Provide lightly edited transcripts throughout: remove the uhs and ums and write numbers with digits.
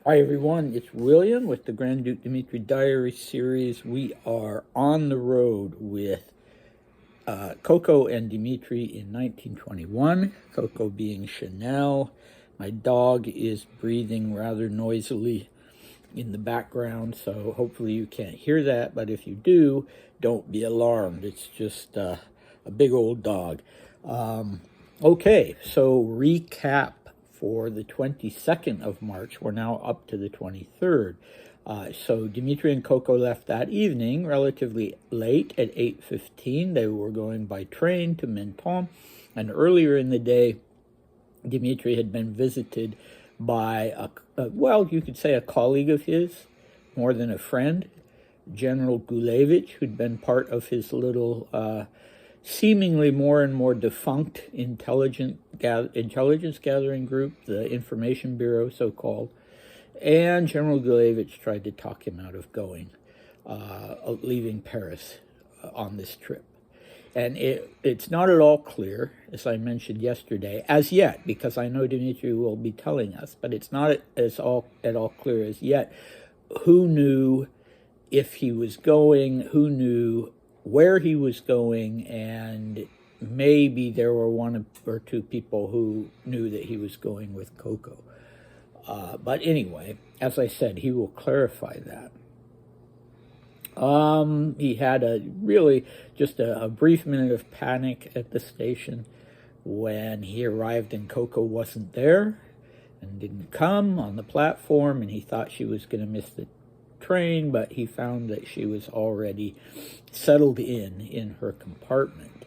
Hi everyone, it's William with the Grand Duke Dmitri Diary series. We are on the road with Coco and Dmitri in 1921, Coco being Chanel. My dog is breathing rather noisily in the background, so hopefully you can't hear that, but if you do, don't be alarmed. It's just a big old dog. Okay, so recap for the 22nd of March. We're now up to the 23rd. So Dimitri and Coco left that evening relatively late at 8:15. They were going by train to Menton, and earlier in the day, Dimitri had been visited by well, you could say a colleague of his, more than a friend, General Gulevich, who'd been part of his little seemingly more and more defunct intelligence gathering group, the Information Bureau, so-called. And General Gulevich tried to talk him out of leaving Paris on this trip. And it's not at all clear, as I mentioned yesterday, as yet, because I know Dmitri will be telling us, but it's not at all clear as yet who knew if he was going, who knew where he was going, and maybe there were one or two people who knew that he was going with Coco. But anyway, as I said, he will clarify that. He had just a brief minute of panic at the station when he arrived and Coco wasn't there and didn't come on the platform, and he thought she was going to miss the train, but he found that she was already settled in her compartment.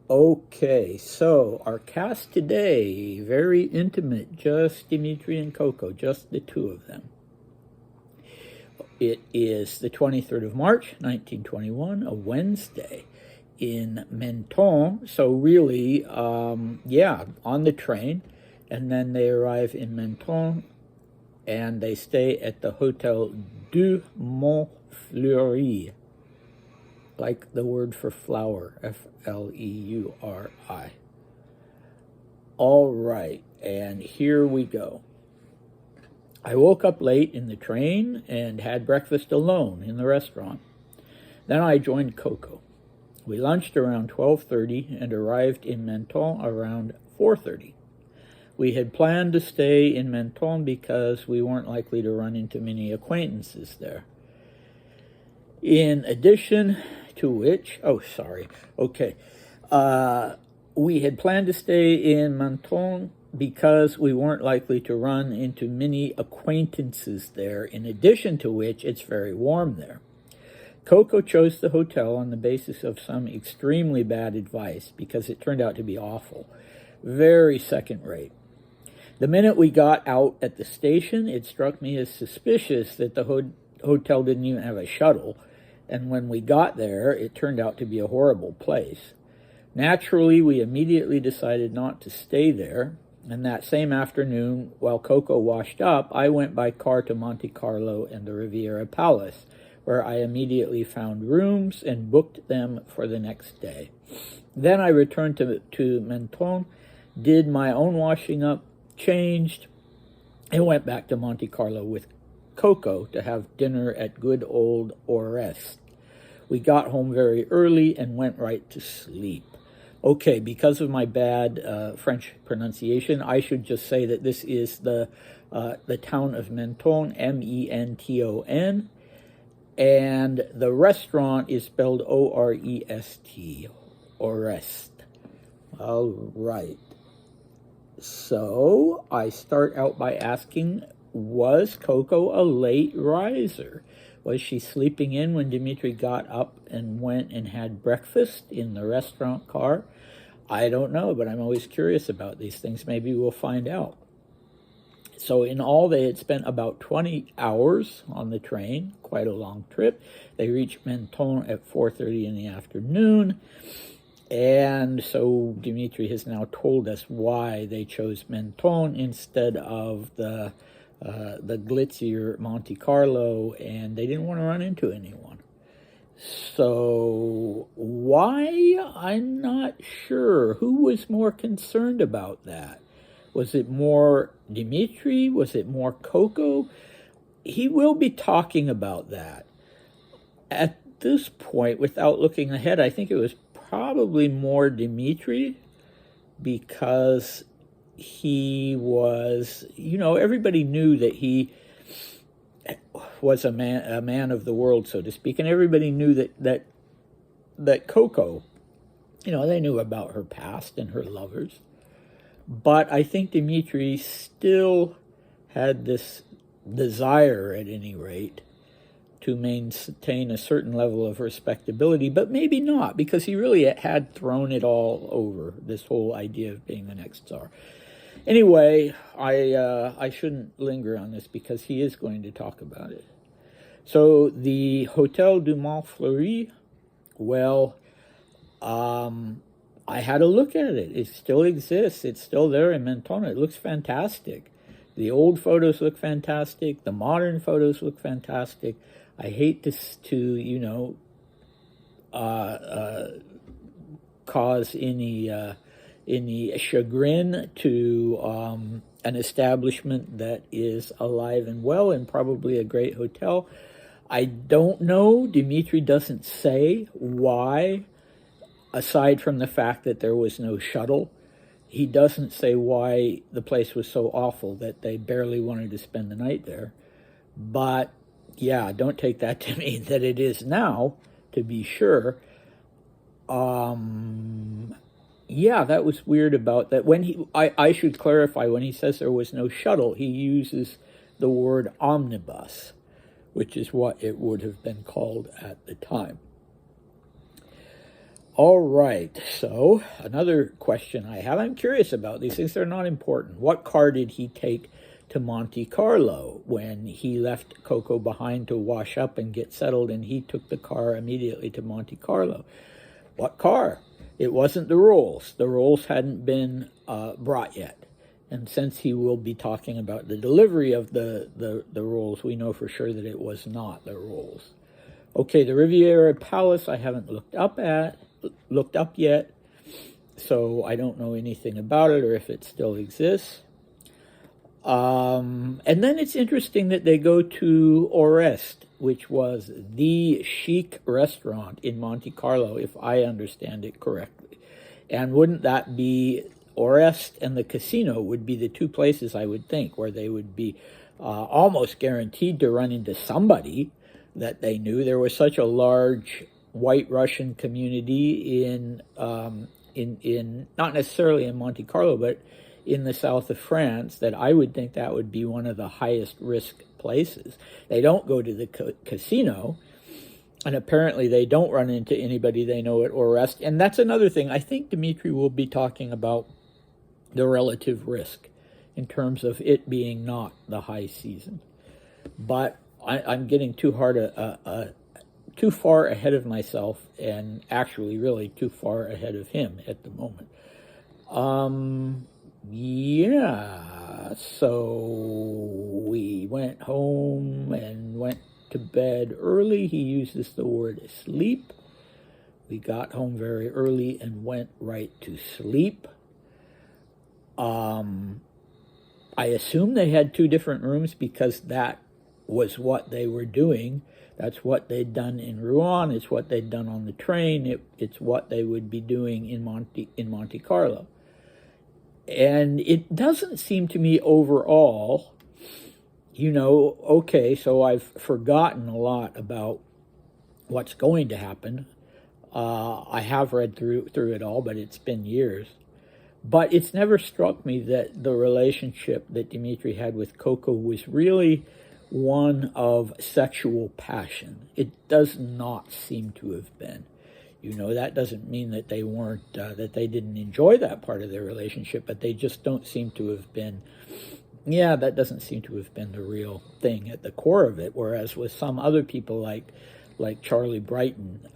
Okay, so our cast today, very intimate, just Dmitri and Coco, just the two of them. It is the 23rd of March, 1921, a Wednesday in Menton. So really, on the train. And then they arrive in Menton and they stay at the Hotel du Montfleury, like the word for flower, F-L-E-U-R-I. All right, and here we go. I woke up late in the train and had breakfast alone in the restaurant. Then I joined Coco. We lunched around 12:30 and arrived in Menton around 4:30. We had planned to stay in Menton because we weren't likely to run into many acquaintances there. In addition to which, we had planned to stay in Menton because we weren't likely to run into many acquaintances there, in addition to which it's very warm there. Coco chose the hotel on the basis of some extremely bad advice because it turned out to be awful, very second rate. The minute we got out at the station, it struck me as suspicious that the hotel didn't even have a shuttle, and when we got there, it turned out to be a horrible place. Naturally, we immediately decided not to stay there, and that same afternoon, while Coco washed up, I went by car to Monte Carlo and the Riviera Palace, where I immediately found rooms and booked them for the next day. Then I returned to Menton, did my own washing up, changed, and went back to Monte Carlo with Coco to have dinner at good old Orest. We got home very early and went right to sleep. Okay, because of my bad French pronunciation, I should just say that this is the town of Menton, M-E-N-T-O-N, and the restaurant is spelled O-R-E-S-T, Orest. All right. So I start out by asking, was Coco a late riser? Was she sleeping in when Dmitri got up and went and had breakfast in the restaurant car? I don't know, but I'm always curious about these things. Maybe we'll find out. So in all, they had spent about 20 hours on the train, quite a long trip. They reached Menton at 4:30 in the afternoon. And so Dmitri has now told us why they chose Menton instead of the glitzier Monte Carlo, and they didn't want to run into anyone. So why? I'm not sure. Who was more concerned about that? Was it more Dmitri? Was it more Coco? He will be talking about that. At this point, without looking ahead, I think it was probably more Dmitri, because he was, everybody knew that he was a man of the world, so to speak, and everybody knew that Coco, they knew about her past and her lovers. But I think Dmitri still had this desire, at any rate, to maintain a certain level of respectability, but maybe not, because he really had thrown it all over, this whole idea of being the next Tsar. Anyway, I shouldn't linger on this because he is going to talk about it. So the Hotel du Mont Fleury, well, I had a look at it. It still exists. It's still there in Menton. It looks fantastic. The old photos look fantastic. The modern photos look fantastic. I hate to cause any chagrin to an establishment that is alive and well and probably a great hotel. I don't know. Dmitri doesn't say why, aside from the fact that there was no shuttle. He doesn't say why the place was so awful that they barely wanted to spend the night there. But yeah, don't take that to mean that it is now, to be sure. Yeah, that was weird about that. When I should clarify, when he says there was no shuttle, he uses the word omnibus, which is what it would have been called at the time. All right, so another question I have. I'm curious about these things. They're not important. What car did he take to Monte Carlo when he left Coco behind to wash up and get settled, and he took the car immediately to Monte Carlo? What car? It wasn't the Rolls. The Rolls hadn't been brought yet. And since he will be talking about the delivery of the Rolls, we know for sure that it was not the Rolls. Okay, the Riviera Palace I haven't looked up yet, so I don't know anything about it or if it still exists. And then it's interesting that they go to Orest, which was the chic restaurant in Monte Carlo, if I understand it correctly. And wouldn't that be Orest and the casino would be the two places, I would think, where they would be almost guaranteed to run into somebody that they knew. There was such a large White Russian community in not necessarily in Monte Carlo, but in the south of France, that I would think that would be one of the highest risk places. They don't go to the casino, and apparently they don't run into anybody they know at Orest. And that's another thing. I think Dmitri will be talking about the relative risk in terms of it being not the high season. But I'm getting too far ahead of myself, and actually really too far ahead of him at the moment. Yeah, so we went home and went to bed early. He uses the word sleep. We got home very early and went right to sleep. I assume they had two different rooms because that was what they were doing. That's what they'd done in Rouen. It's what they'd done on the train. It's what they would be doing in Monte Carlo. And it doesn't seem to me overall, okay, so I've forgotten a lot about what's going to happen. I have read through it all, but it's been years. But it's never struck me that the relationship that Dmitri had with Coco was really one of sexual passion. It does not seem to have been. That doesn't mean that they weren't, that they didn't enjoy that part of their relationship, but they just don't seem to have been, that doesn't seem to have been the real thing at the core of it. Whereas with some other people like Charlie Brighton,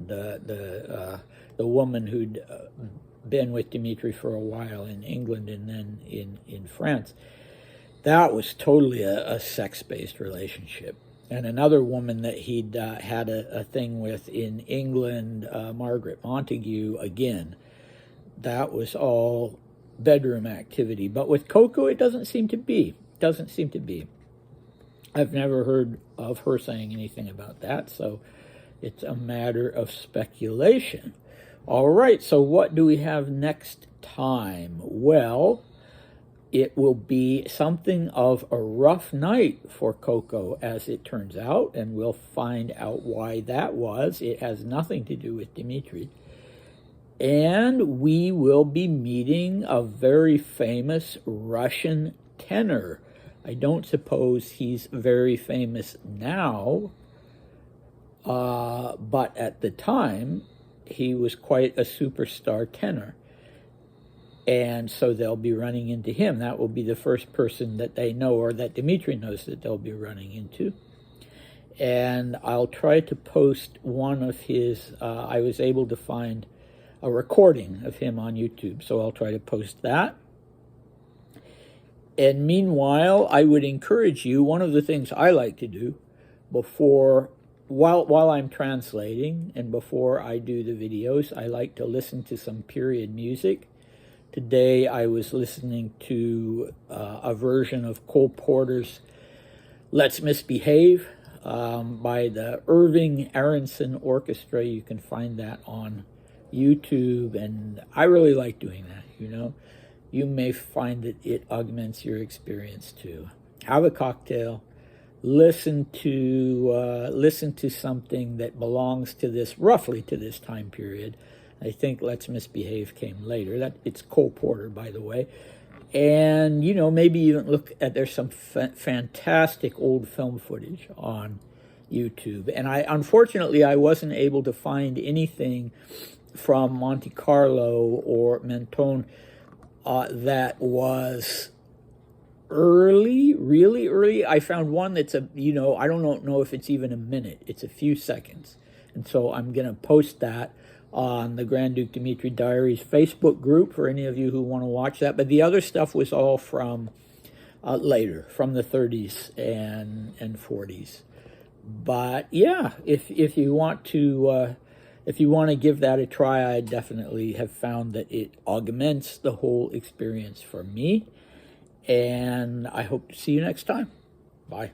the woman who'd been with Dmitri for a while in England and then in France, that was totally a sex-based relationship. And another woman that he'd had a thing with in England, Margaret Montague, again, that was all bedroom activity. But with Coco, it doesn't seem to be. Doesn't seem to be. I've never heard of her saying anything about that, so it's a matter of speculation. All right, so what do we have next time? Well, it will be something of a rough night for Coco, as it turns out, and we'll find out why that was. It has nothing to do with Dmitri. And we will be meeting a very famous Russian tenor. I don't suppose he's very famous now, but at the time, he was quite a superstar tenor. And so they'll be running into him. That will be the first person that they know, or that Dmitri knows, that they'll be running into. And I'll try to post one of his, I was able to find a recording of him on YouTube, so I'll try to post that. And meanwhile, I would encourage you, one of the things I like to do while I'm translating and before I do the videos, I like to listen to some period music. Today I was listening to a version of Cole Porter's Let's Misbehave by the Irving Aronson Orchestra. You can find that on YouTube, and I really like doing that, you know. You may find that it augments your experience too. Have a cocktail, listen to something that belongs to this, roughly to this time period. I think Let's Misbehave came later. It's Cole Porter, by the way. And, you know, maybe even look at, there's some fantastic old film footage on YouTube. And unfortunately, I wasn't able to find anything from Monte Carlo or Menton that was early, really early. I found one that's I don't know if it's even a minute. It's a few seconds. And so I'm going to post that on the Grand Duke Dmitri Diaries Facebook group for any of you who want to watch that. But the other stuff was all from later, from the 30s and 40s. But yeah, if you want to give that a try, I definitely have found that it augments the whole experience for me. And I hope to see you next time. Bye.